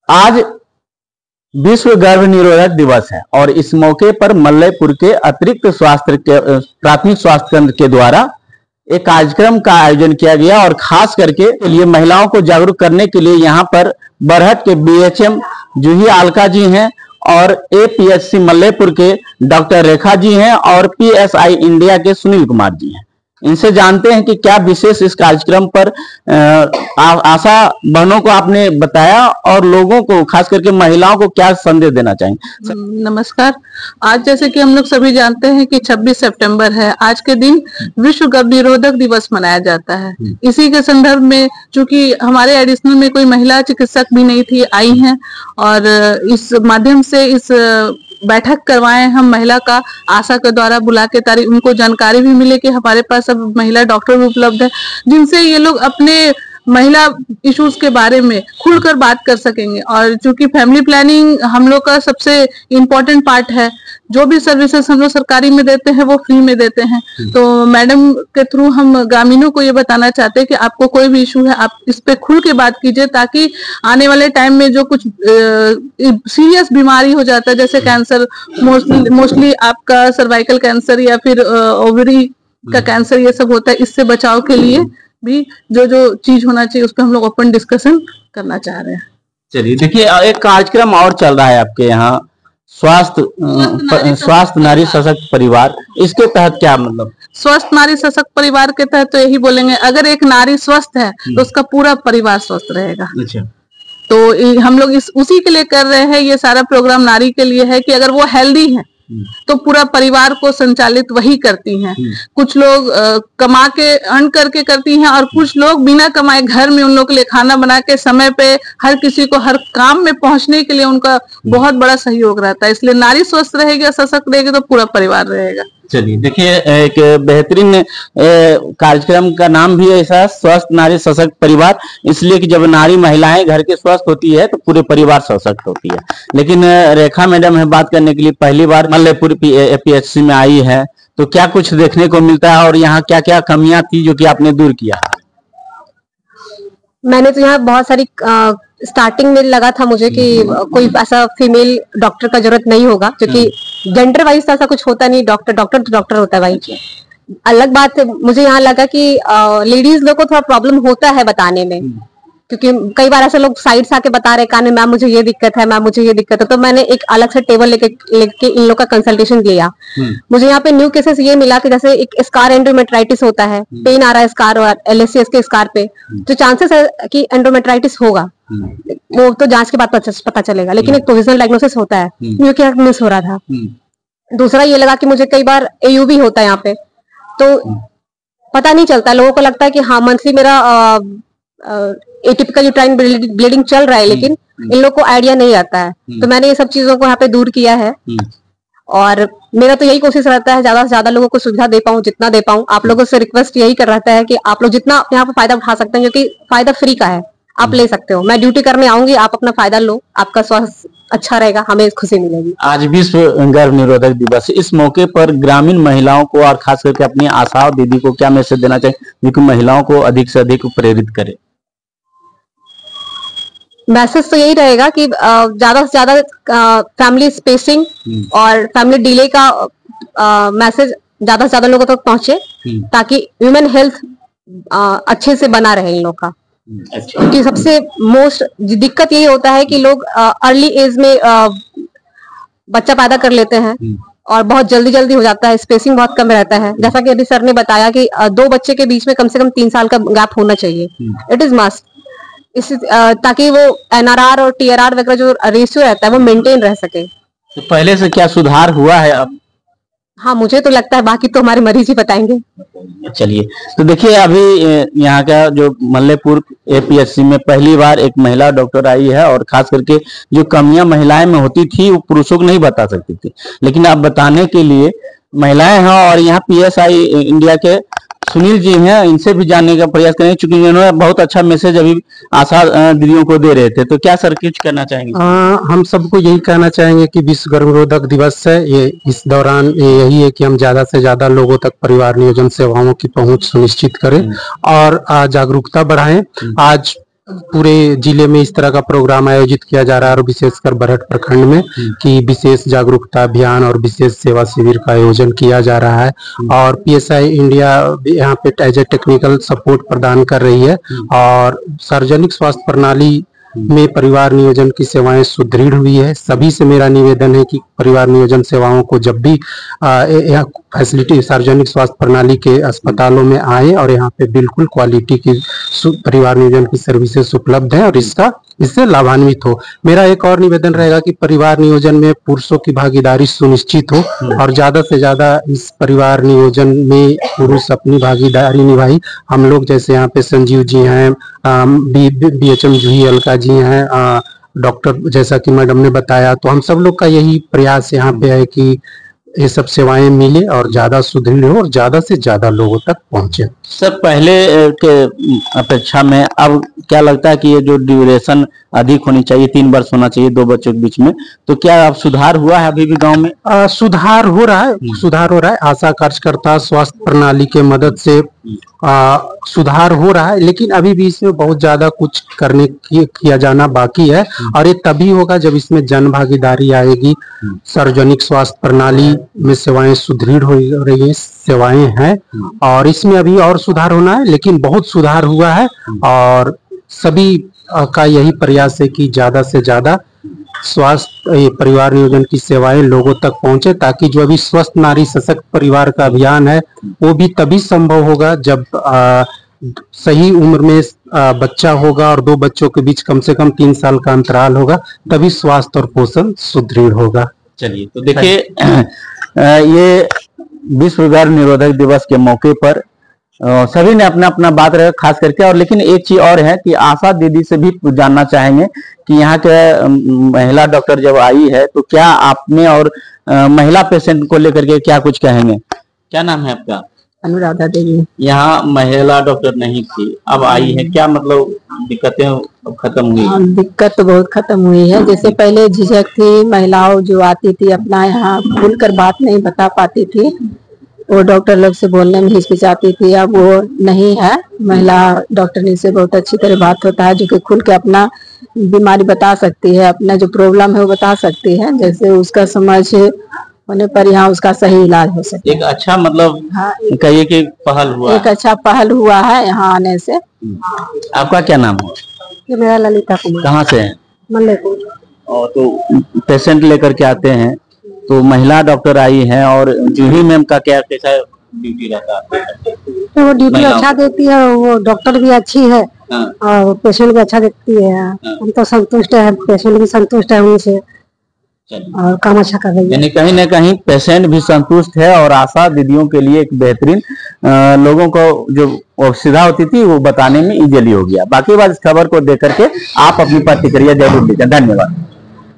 आज विश्व गर्भ निरोधक दिवस है और इस मौके पर मल्लयपुर के अतिरिक्त प्राथमिक स्वास्थ्य केंद्र के द्वारा एक कार्यक्रम का आयोजन किया गया और खास करके लिए महिलाओं को जागरूक करने के लिए यहाँ पर बरहट के बीएचएम जूही अलका जी हैं और एपीएचसी मल्लयपुर के डॉक्टर रेखा जी हैं और पीएसआई इंडिया के सुनील कुमार जी हैं। इनसे जानते हैं कि क्या विशेष इस कार्यक्रम पर आशा बहनों को आपने बताया और लोगों को खास करके महिलाओं को क्या संदेश देना चाहेंगे। नमस्कार। आज जैसे कि हम लोग सभी जानते हैं कि 26 सितंबर है, आज के दिन विश्व गर्भ निरोधक दिवस मनाया जाता है। इसी के संदर्भ में चूंकि हमारे एडिशनल में कोई महिला चिकित्सक भी नहीं थी, आई हैं और इस माध्यम से इस बैठक करवाएं हम महिला का आशा के द्वारा बुला के ताकि उनको जानकारी भी मिले कि हमारे पास अब महिला डॉक्टर भी उपलब्ध है जिनसे ये लोग अपने महिला इश्यूज के बारे में खुलकर बात कर सकेंगे। और चूंकि फैमिली प्लानिंग हम लोग का सबसे इम्पोर्टेंट पार्ट है, जो भी सर्विसेज हम लोग सरकारी में देते हैं वो फ्री में देते हैं, तो मैडम के थ्रू हम ग्रामीणों को ये बताना चाहते हैं कि आपको कोई भी इशू है आप इस पे खुल के बात कीजिए ताकि आने वाले टाइम में जो कुछ सीरियस बीमारी हो जाता है जैसे कैंसर, मोस्टली आपका सर्वाइकल कैंसर या फिर ओवरी का कैंसर, ये सब होता है, इससे बचाव के लिए भी जो जो चीज होना चाहिए उस पर हम लोग ओपन डिस्कशन करना चाह रहे हैं। चलिए देखिए, एक कार्यक्रम और चल रहा है आपके यहाँ, स्वास्थ्य नारी सशक्त परिवार, इसके तहत क्या मतलब? स्वस्थ नारी सशक्त परिवार के तहत तो यही बोलेंगे, अगर एक नारी स्वस्थ है तो उसका पूरा परिवार स्वस्थ रहेगा। अच्छा। तो हम लोग उसी के लिए कर रहे हैं, ये सारा प्रोग्राम नारी के लिए है कि अगर वो हेल्दी है तो पूरा परिवार को संचालित वही करती हैं। कुछ लोग कमा के अर्न करके करती हैं और कुछ लोग बिना कमाए घर में उन लोग के लिए खाना बना के समय पे हर किसी को हर काम में पहुंचने के लिए उनका बहुत बड़ा सहयोग रहता है। इसलिए नारी स्वस्थ रहेगी, सशक्त रहेगी तो पूरा परिवार रहेगा। चलिए देखिए, एक बेहतरीन कार्यक्रम का नाम भी ऐसा है, स्वस्थ नारी सशक्त परिवार, इसलिए कि जब नारी महिलाएं घर के स्वस्थ होती है तो पूरे परिवार सशक्त होती है। लेकिन रेखा मैडम है बात करने के लिए पहली बार मल्लयपुर एपीएचसी में आई है, तो क्या कुछ देखने को मिलता है और यहाँ क्या क्या कमियां थी जो कि आपने दूर किया? मैंने तो यहाँ बहुत सारी स्टार्टिंग में लगा था मुझे कि कोई ऐसा फीमेल डॉक्टर का जरूरत नहीं होगा, क्योंकि जेंडर वाइज ऐसा कुछ होता नहीं, डॉक्टर तो डॉक्टर होता है भाई। अलग बात मुझे यहाँ लगा कि लेडीज लोग को थोड़ा प्रॉब्लम होता है बताने में, क्योंकि कई बार ऐसे लोग साइड से आके बता रहे कान में, मैम मुझे ये दिक्कत है, मैम मुझे ये दिक्कत है, तो मैंने एक अलग से टेबल लेके इन लोग का कंसल्टेशन लिया। मुझे यहाँ पे न्यू केसेस ये मिला कि जैसे एक स्कार एंडोमेट्राइटिस होता है, पेन आ रहा है स्कार और LSCS के स्कार पे, तो चांसेस है कि एंडोमेट्राइटिस होगा, वो तो जांच के बाद पता चलेगा, लेकिन एक प्रोविजनल डायग्नोसिस होता है, न्यू क्या मिस हो रहा था। दूसरा ये लगा कि मुझे कई बार AUB होता है यहाँ पे, तो पता नहीं चलता, लोगों को लगता है कि हाँ मंथली मेरा एटिपिकल यूट्राइन ब्लीडिंग चल रहा है, लेकिन इन लोग को आइडिया नहीं आता है। तो मैंने ये सब चीजों को यहाँ पे दूर किया है और मेरा तो यही कोशिश रहता है ज्यादा से ज्यादा लोगों को सुविधा दे पाऊं, जितना दे पाऊं। आप लोगों से रिक्वेस्ट यही कर रहता है कि आप लोग जितना यहाँ पे फायदा उठा सकते हैं, क्योंकि फायदा फ्री का है, आप ले सकते हो। मैं ड्यूटी करने आऊंगी, आप अपना फायदा लो, आपका स्वास्थ्य अच्छा रहेगा, हमें खुशी मिलेगी। आज विश्व गर्भ निरोधक दिवस, इस मौके पर ग्रामीण महिलाओं को और खास करके अपनी आशा दीदी को क्या मैसेज देना चाहिए जो कि महिलाओं को अधिक से अधिक प्रेरित करे? मैसेज तो यही रहेगा कि ज्यादा से ज्यादा फैमिली स्पेसिंग और फैमिली डिले का मैसेज ज्यादा से ज्यादा लोगों तक पहुंचे, ताकि ह्यूमन हेल्थ अच्छे से बना रहे इन लोग का। क्योंकि सबसे मोस्ट दिक्कत यही होता है कि लोग अर्ली एज में बच्चा पैदा कर लेते हैं और बहुत जल्दी जल्दी हो जाता है, स्पेसिंग बहुत कम रहता है। जैसा कि अभी सर ने बताया कि 2 बच्चे के बीच में कम से कम 3 साल का गैप होना चाहिए, इट इज मस्ट, ताकि वो NRR और TRR वगैरह जो रेशियो रहता है वो मेंटेन रह सके। तो पहले से क्या सुधार हुआ है अब? हाँ मुझे तो लगता है, बाकी तो हमारे मरीज ही बताएंगे। चलिए, तो देखिए अभी यहाँ का जो मल्लयपुर एपीएचसी में पहली बार एक महिला डॉक्टर आई है और खास करके जो कमियां महिलाएं में होती थी वो पुरुषों को नहीं बता सकती थी, लेकिन आप बताने के लिए महिलाएं हैं और यहाँ पीएसआई इंडिया के सुनील जी हैं, इनसे भी जानने का प्रयास करेंगे, चूंकि इन्होंने बहुत अच्छा मैसेज अभी आशा दीदियों को दे रहे थे। तो क्या सर कुछ कहना चाहेंगे? हम सबको यही कहना चाहेंगे कि विश्व गर्भ निरोधक दिवस है ये, इस दौरान यही है कि हम ज्यादा से ज्यादा लोगों तक परिवार नियोजन सेवाओं की पहुंच सुनिश्चित करें और जागरूकता बढ़ाएं। आज पूरे जिले में इस तरह का प्रोग्राम आयोजित किया जा रहा है और विशेषकर बरहट प्रखंड में कि विशेष जागरूकता अभियान और विशेष सेवा शिविर का आयोजन किया जा रहा है। और पीएसआई इंडिया यहाँ पे एज ए टेक्निकल सपोर्ट प्रदान कर रही है और सार्वजनिक स्वास्थ्य प्रणाली में परिवार नियोजन की सेवाएं सुदृढ़ हुई है। सभी से मेरा निवेदन है कि परिवार नियोजन सेवाओं को जब भी फैसिलिटी सार्वजनिक स्वास्थ्य प्रणाली के अस्पतालों में आए और यहाँ पे बिल्कुल क्वालिटी की परिवार नियोजन की सर्विसेज उपलब्ध है और इससे लाभान्वित हो। मेरा एक और निवेदन रहेगा कि परिवार नियोजन में पुरुषों की भागीदारी सुनिश्चित हो और ज्यादा से ज्यादा इस परिवार नियोजन में पुरुष अपनी भागीदारी निभाई। हम लोग जैसे यहाँ पे संजीव जी हैं, BHM जूही अलका जी हैं, डॉक्टर जैसा कि मैडम ने बताया, तो हम सब लोग का यही प्रयास यहाँ पे है कि ये सब सेवाएं मिले और ज्यादा सुदृढ़ हो और ज्यादा से ज्यादा लोगों तक पहुंचे। सर, पहले के अपेक्षा में अब क्या लगता है कि ये जो ड्यूरेशन अधिक होनी चाहिए, 3 वर्ष होना चाहिए 2 बच्चों के बीच में, तो क्या अब सुधार हुआ है अभी भी गांव में? सुधार हो रहा है। आशा कार्यकर्ता स्वास्थ्य प्रणाली के मदद से सुधार हो रहा है, लेकिन अभी भी इसमें बहुत ज्यादा कुछ किया जाना बाकी है और ये तभी होगा जब इसमें जन भागीदारी आएगी। सार्वजनिक स्वास्थ्य प्रणाली में सेवाएं सुदृढ़ हो रही है, सेवाएं हैं और इसमें अभी और सुधार होना है, लेकिन बहुत सुधार हुआ है और सभी का यही प्रयास है कि ज्यादा से ज्यादा स्वास्थ्य परिवार नियोजन की सेवाएं लोगों तक पहुंचे, ताकि जो अभी स्वस्थ नारी सशक्त परिवार का अभियान है वो भी तभी संभव होगा जब सही उम्र में बच्चा होगा और 2 बच्चों के बीच कम से कम 3 साल का अंतराल होगा, तभी स्वास्थ्य और पोषण सुदृढ़ होगा। चलिए, तो देखिए ये विश्व गर्भ निरोधक दिवस के मौके पर सभी ने अपना अपना बात रखा खास करके। और लेकिन एक चीज और है कि आशा दीदी से भी जानना चाहेंगे कि यहाँ के महिला डॉक्टर जब आई है तो क्या आपने और महिला पेशेंट को लेकर के क्या कुछ कहेंगे? क्या नाम है आपका? अनुराधा देवी। यहाँ महिला डॉक्टर नहीं थी, अब आई है, क्या मतलब दिक्कतें खत्म हुई? दिक्कत तो बहुत खत्म हुई है। जैसे पहले झिझक थी, महिलाओं जो आती थी अपना यहाँ खुलकर बात नहीं बता पाती थी, वो डॉक्टर लोग से बोलने में हिचकिचाती थी, अब वो नहीं है। महिला डॉक्टरनी से बहुत अच्छी तरह बात होता है, जो कि खुल के अपना बीमारी बता सकती है, अपना जो प्रॉब्लम है वो बता सकती है, जैसे उसका समझ होने पर यहाँ उसका सही इलाज हो सके। एक अच्छा मतलब कहिए कि पहल हुआ, एक अच्छा पहल हुआ है यहाँ आने से। आपका क्या नाम है? मेरा ललिता कुमार। कहाँ से है? मल्लेपुर। और तो पेशेंट लेकर के आते हैं तो महिला डॉक्टर आई है और जूही मैम का क्या कैसा ड्यूटी रहता है? तो वो ड्यूटी अच्छा देती है, वो डॉक्टर भी अच्छी है और पेशेंट भी अच्छा देखती है। हम तो संतुष्ट है, पेशेंट भी संतुष्ट है उनसे और काम अच्छा कर रही है। यानी कहीं ना कहीं पेशेंट भी संतुष्ट है और आशा दीदियों के लिए एक बेहतरीन लोगों को जो असुविधा होती थी वो बताने में इजीली हो गया। बाकी बात इस खबर को देख करके आप अपनी प्रतिक्रिया जरूर दीजिए। धन्यवाद।